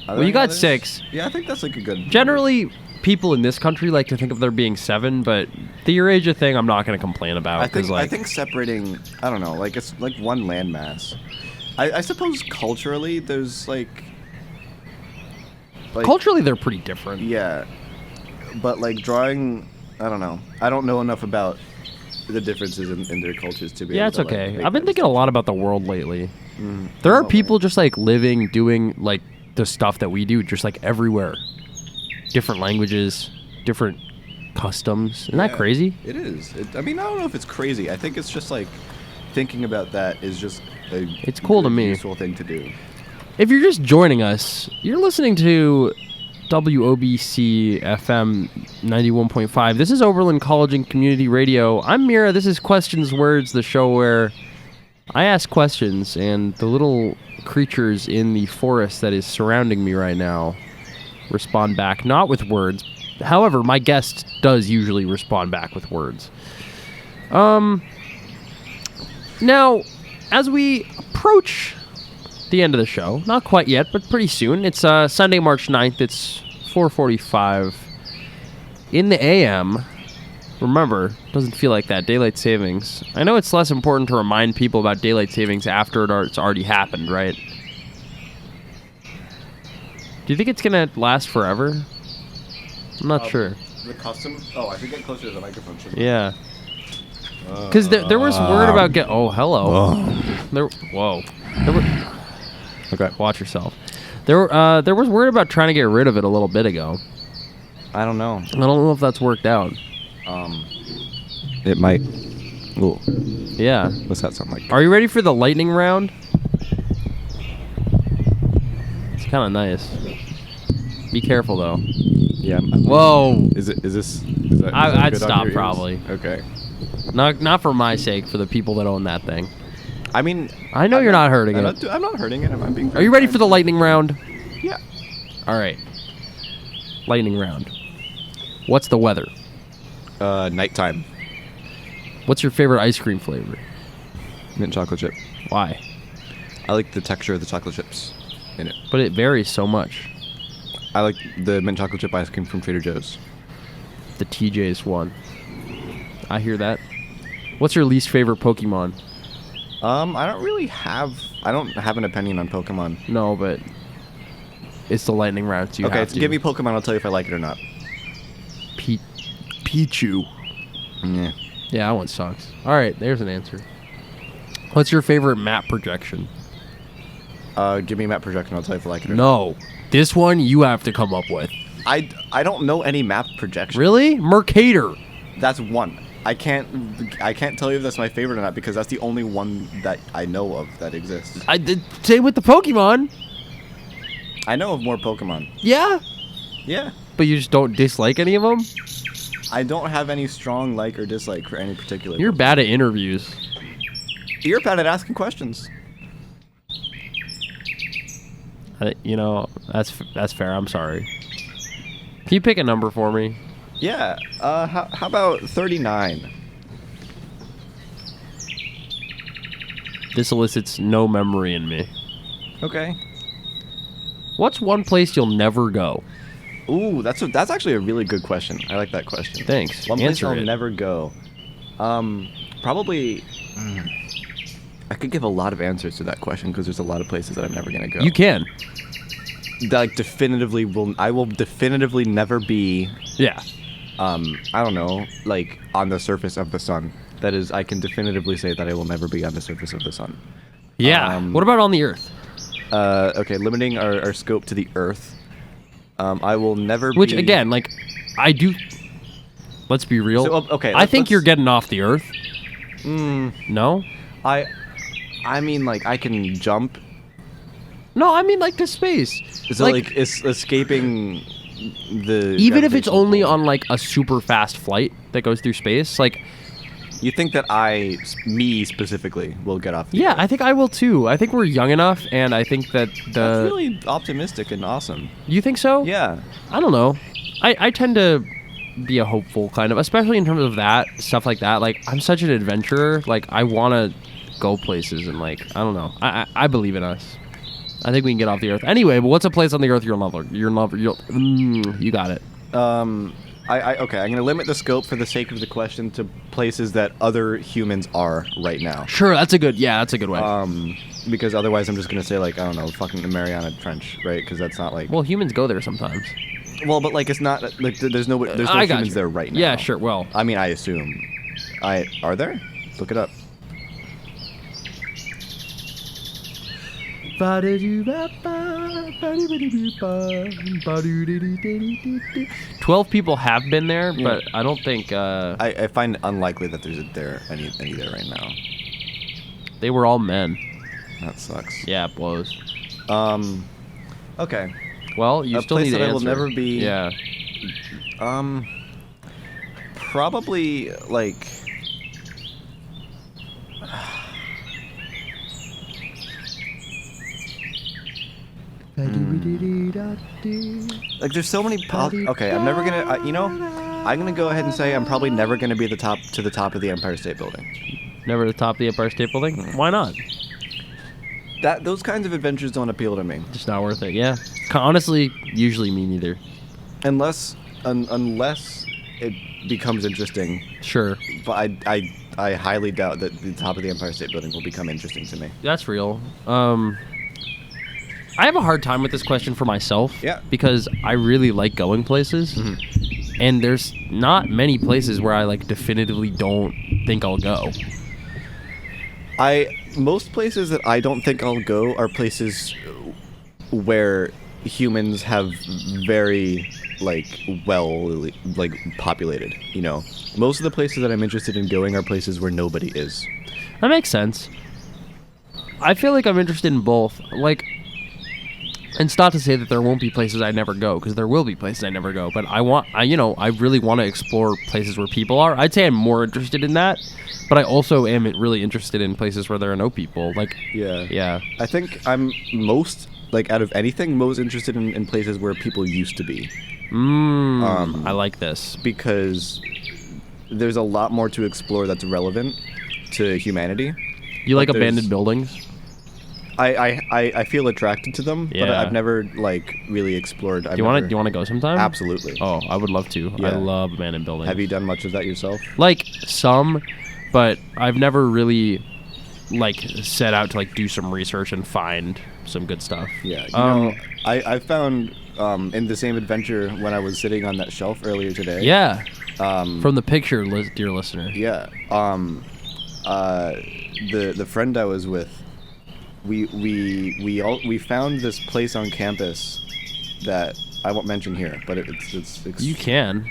Well, you got 6. Yeah, I think that's like a good. Generally, people in this country like to think of there being 7, but the Eurasia thing, I'm not going to complain about. I think separating, I don't know, like it's like one landmass. I suppose culturally there's like culturally they're pretty different. Yeah, but like drawing, I don't know. I don't know enough about the differences in their cultures to be. Yeah, able it's to, like, okay. make I've been that thinking a lot about the world lately. Mm, There are probably. people just like living, doing like the stuff that we do, just like everywhere. Different languages, different customs. Isn't that Yeah, crazy? It is. I mean, I don't know if it's crazy. I think it's just like thinking about that is just It's cool to good, me. useful thing to do. If you're just joining us, you're listening to WOBC FM 91.5. This is Oberlin College and Community Radio. I'm Mira. This is Questions Words, the show where I ask questions and the little creatures in the forest that is surrounding me right now respond back, not with words. However, my guest does usually respond back with words. Now, as we approach the end of the show, not quite yet, but pretty soon. It's Sunday, March 9th. It's 4:45 in the AM. Remember, doesn't feel like that. Daylight savings. I know it's less important to remind people about daylight savings after it's already happened, right? Do you think it's going to last forever? I'm not sure. The custom? Oh, I should get closer to the microphone. Yeah. Because there was word about oh, hello. Whoa. Okay, watch yourself. There was word about trying to get rid of it a little bit ago. I don't know. I don't know if that's worked out. It might. Ooh. Yeah. What's that sound like? Are you ready for the lightning round? It's kind of nice. Be careful though. Yeah. Whoa. Is this? I'd stop probably. Okay. Not for my sake, for the people that own that thing. I mean, I know you're not hurting it. I'm not hurting it. I'm being. Are you ready for the lightning round? Yeah. All right. Lightning round. What's the weather? Nighttime. What's your favorite ice cream flavor? Mint chocolate chip. Why? I like the texture of the chocolate chips in it. But it varies so much. I like the mint chocolate chip ice cream from Trader Joe's. The TJ's one. I hear that. What's your least favorite Pokemon? I don't have an opinion on Pokemon. No, but it's the lightning round, so you have to. Give me Pokemon, I'll tell you if I like it or not. Pichu. Yeah. Yeah, that one sucks. All right, there's an answer. What's your favorite map projection? Give me map projection, I'll tell you if I like it or not. No. This one you have to come up with. I don't know any map projection. Really? Mercator. That's one. I can't tell you if that's my favorite or not because that's the only one that I know of that exists. I did say with the Pokemon. I know of more Pokemon. Yeah? Yeah. But you just don't dislike any of them? I don't have any strong like or dislike for any particular You're Pokemon. bad at interviews. You're bad at asking questions. That's fair. I'm sorry. Can you pick a number for me? Yeah. How about 39? This elicits no memory in me. Okay. What's one place you'll never go? Ooh, that's actually a really good question. I like that question. Thanks. One place Answer I'll it. never go. Probably. I could give a lot of answers to that question because there's a lot of places that I'm never gonna go. You can. Like I will definitively never be. Yeah. I don't know, like on the surface of the sun. That is, I can definitively say that I will never be on the surface of the sun. Yeah. What about on the Earth? Okay, limiting our scope to the Earth. I will never be... Which, again, like, I do... Let's be real. So, okay, I think you're getting off the Earth. No? I mean, like, I can jump. No, I mean, like, to space. So, like escaping the... Even if it's gravitational only pull. on, like, a super fast flight that goes through space, like... You think that me specifically, will get off the Yeah, Earth? I think I will, too. I think we're young enough, and I think that That's really optimistic and awesome. You think so? Yeah. I don't know. I tend to be a hopeful kind of, especially in terms of that, stuff like that. Like, I'm such an adventurer. Like, I want to go places, and, like, I don't know. I believe in us. I think we can get off the Earth. Anyway, but what's a place on the Earth you're in love? You got it. Okay, I'm going to limit the scope for the sake of the question to places that other humans are right now. Sure, that's a good way. Because otherwise I'm just going to say, like, I don't know, fucking the Mariana Trench, right? Because that's not, like... Well, humans go there sometimes. Well, but, like, it's not... Like, there's no humans there right now. Yeah, sure, well... I mean, I assume. Are there? Look it up. 12 people have been there, but I don't think... I find it unlikely that there's any there right now. They were all men. That sucks. Yeah, it blows. Okay. Well, you a still place need to that I answer. will never be. Yeah. Probably like. Like there's so many. Okay, I'm never gonna. I'm gonna go ahead and say I'm probably never gonna be to the top of the Empire State Building. Never to the top of the Empire State Building? Why not? Those kinds of adventures don't appeal to me. Just not worth it. Yeah. Honestly, usually me neither. Unless it becomes interesting. Sure. But I highly doubt that the top of the Empire State Building will become interesting to me. That's real. I have a hard time with this question for myself. Yeah. Because I really like going places. Mm-hmm. And there's not many places where I like definitively don't think I'll go. Most places that I don't think I'll go are places where humans have very populated, Most of the places that I'm interested in going are places where nobody is. That makes sense. I feel like I'm interested in both. And it's not to say that there won't be places I never go, because there will be places I never go. But I really want to explore places where people are. I'd say I'm more interested in that, but I also am really interested in places where there are no people. Yeah. I think I'm out of anything, most interested in places where people used to be. I like this. Because there's a lot more to explore that's relevant to humanity. You like abandoned buildings? I feel attracted to them, but Yeah. I've never really explored. Do you want to go sometime? Absolutely. Oh, I would love to. Yeah. I love abandoned buildings. Have you done much of that yourself? Some, but I've never really set out to do some research and find some good stuff. Yeah. I found in the same adventure when I was sitting on that shelf earlier today. Yeah. From the picture, dear listener. Yeah. The friend I was with, we found this place on campus that I won't mention here, but it's You can.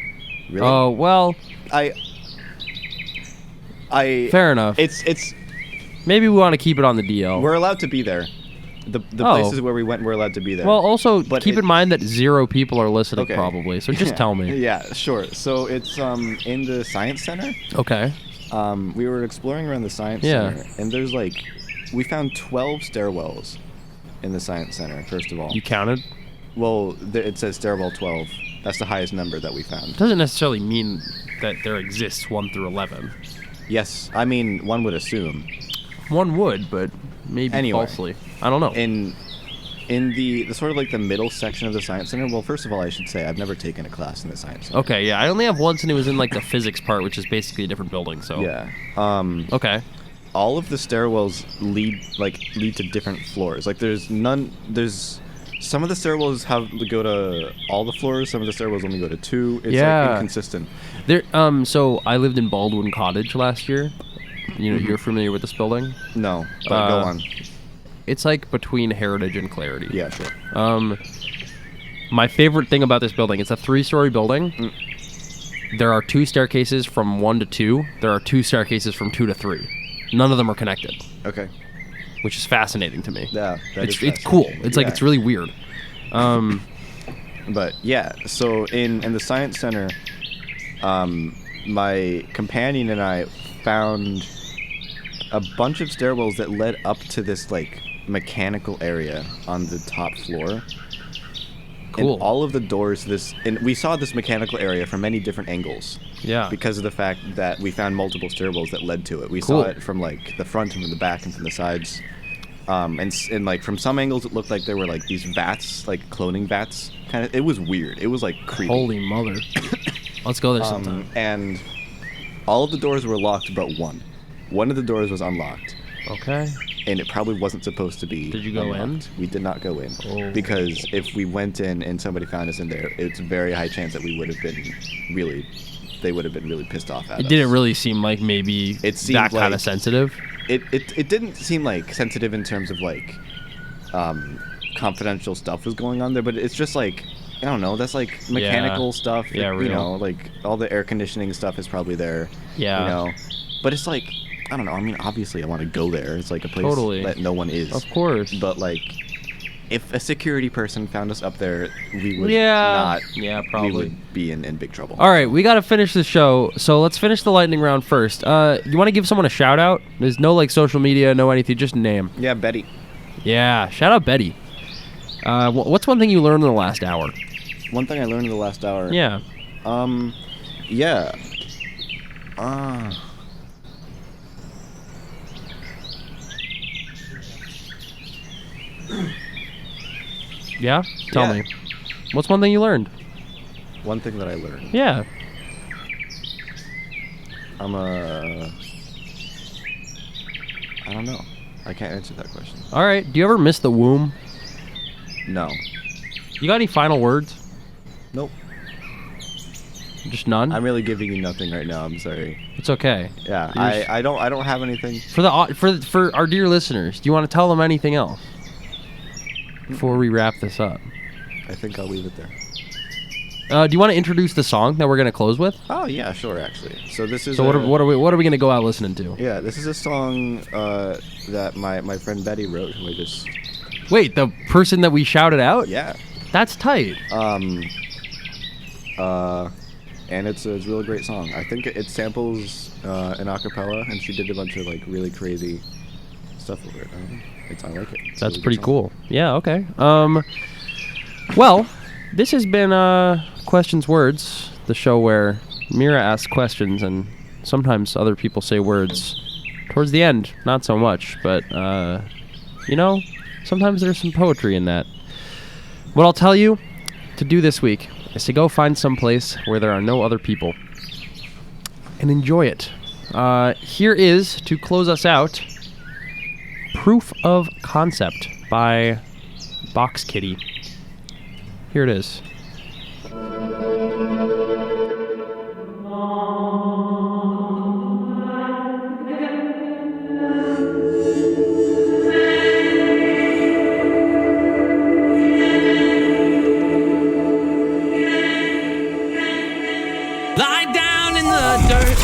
Really? Oh well. I Fair enough. It's Maybe we want to keep it on the DL. We're allowed to be there. The places where we went, we're allowed to be there. Well, also But keep in mind that 0 people are listening Okay. probably. So just tell me. Yeah, sure. So it's in the science center. Okay. We were exploring around the science Yeah. center, and there's we found 12 stairwells in the science center. First of all, You counted? well, it says stairwell 12. That's the highest number that we found. Doesn't necessarily mean that there exists 1 through 11. Yes, I mean one would assume. One would, but maybe Anyway. falsely. I don't know. In the sort of the middle section of the science center. Well, first of all, I should say I've never taken a class in the science center. Okay, yeah. I only have once, and it was in the physics part, which is basically a different building. So Yeah. Okay. All of the stairwells lead to different floors. There's some of the stairwells go to all the floors. Some of the stairwells only go to 2. It's Yeah. inconsistent. There. So I lived in Baldwin Cottage last year. You're familiar with this building? No, but go on. It's between Heritage and Clarity. Yeah, sure. My favorite thing about this building, it's a 3-story building. There are 2 staircases from 1 to 2. There are 2 staircases from 2 to 3. None of them are connected, Okay. which is fascinating to me. Yeah, It's cool. It's Yeah. it's really weird. But yeah, so in the science center, my companion and I found a bunch of stairwells that led up to this mechanical area on the top floor. Cool. And all of the doors and we saw this mechanical area from many different angles. Yeah. Because of the fact that we found multiple stairwells that led to it. We Cool. saw it from the front and from the back and from the sides. And from some angles it looked like there were these vats, cloning vats. It was weird. It was creepy. Holy mother. Let's go there sometime. And all of the doors were locked but one. One of the doors was unlocked. Okay. And it probably wasn't supposed to be. Did you go unlocked. We did not go in. Oh. Because if we went in and somebody found us in there, it's a very high chance that they would have been really pissed off at us. It didn't really seem like maybe It seemed that kind like- of sensitive. It didn't seem sensitive in terms of confidential stuff was going on there, but it's just I don't know, that's mechanical stuff. Yeah, real. All the air conditioning stuff is probably there. Yeah. But it's I don't know, I mean obviously I want to go there. It's a place Totally. that no one is. Of course. But if a security person found us up there, we would probably. We would be in big trouble. All right, we got to finish the show, so let's finish the lightning round first. You want to give someone a shout out? There's no like social media, no anything, just name. Yeah, Betty. Yeah, shout out Betty. What's one thing you learned in the last hour? One thing I learned in the last hour. Yeah. Yeah. Yeah? Tell me. What's one thing you learned? One thing that I learned. Yeah. I don't know. I can't answer that question. All right. Do you ever miss the womb? No. You got any final words? Nope. Just none? I'm really giving you nothing right now. I'm sorry. It's okay. Yeah. I don't have anything. For our dear listeners, do you want to tell them anything else before we wrap this up? I think I'll leave it there. Do you want to introduce the song that we're going to close with? Oh yeah, sure. Actually, so this is. So what are we going to go out listening to? Yeah, this is a song that my friend Betty wrote. Who I just. Wait, the person that we shouted out? Yeah. That's tight. And it's a really great song. I think it samples an acapella, and she did a bunch of like really crazy stuff with it. I like it. It's That's really pretty cool. Yeah. Okay. Well, this has been Questions Words, the show where Mira asks questions and sometimes other people say words. Towards the end, not so much, but sometimes there's some poetry in that. What I'll tell you to do this week is to go find some place where there are no other people and enjoy it. Here is, to close us out, Proof of Concept by Boxkitty. Here it is. Lie down in the dirt.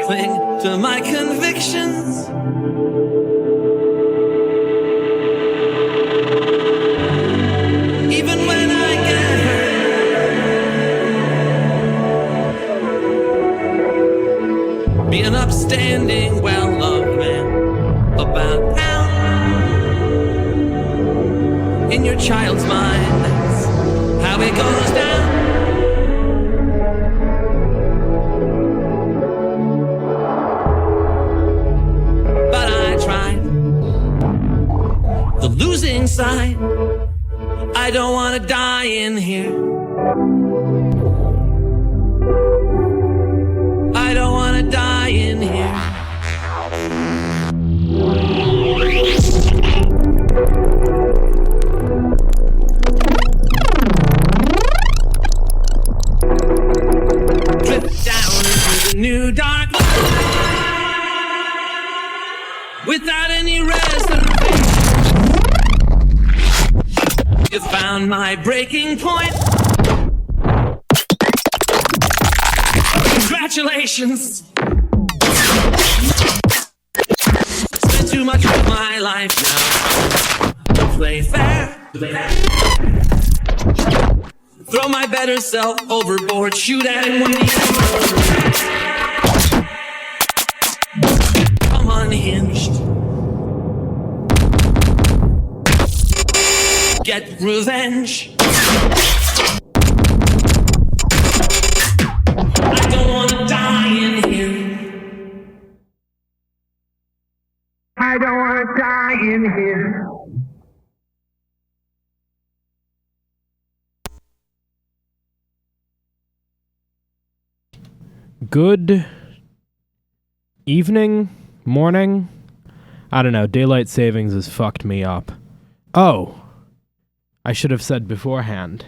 Cling to my convictions. Even when I get hurt. Be an upstanding, well-loved man. About town. In your child's mind, that's how it goes down. But I tried the losing side. I don't want to die in here. I don't want to die in here. New dark without any reservation. You found my breaking point. Congratulations. Spent too much of my life now. Play fair. Throw my better self overboard. Shoot at him when he's unhinged. Get revenge. I don't want to die in here. I don't want to die in here. Good evening, morning. I don't know, daylight savings has fucked me up. Oh, I should have said beforehand.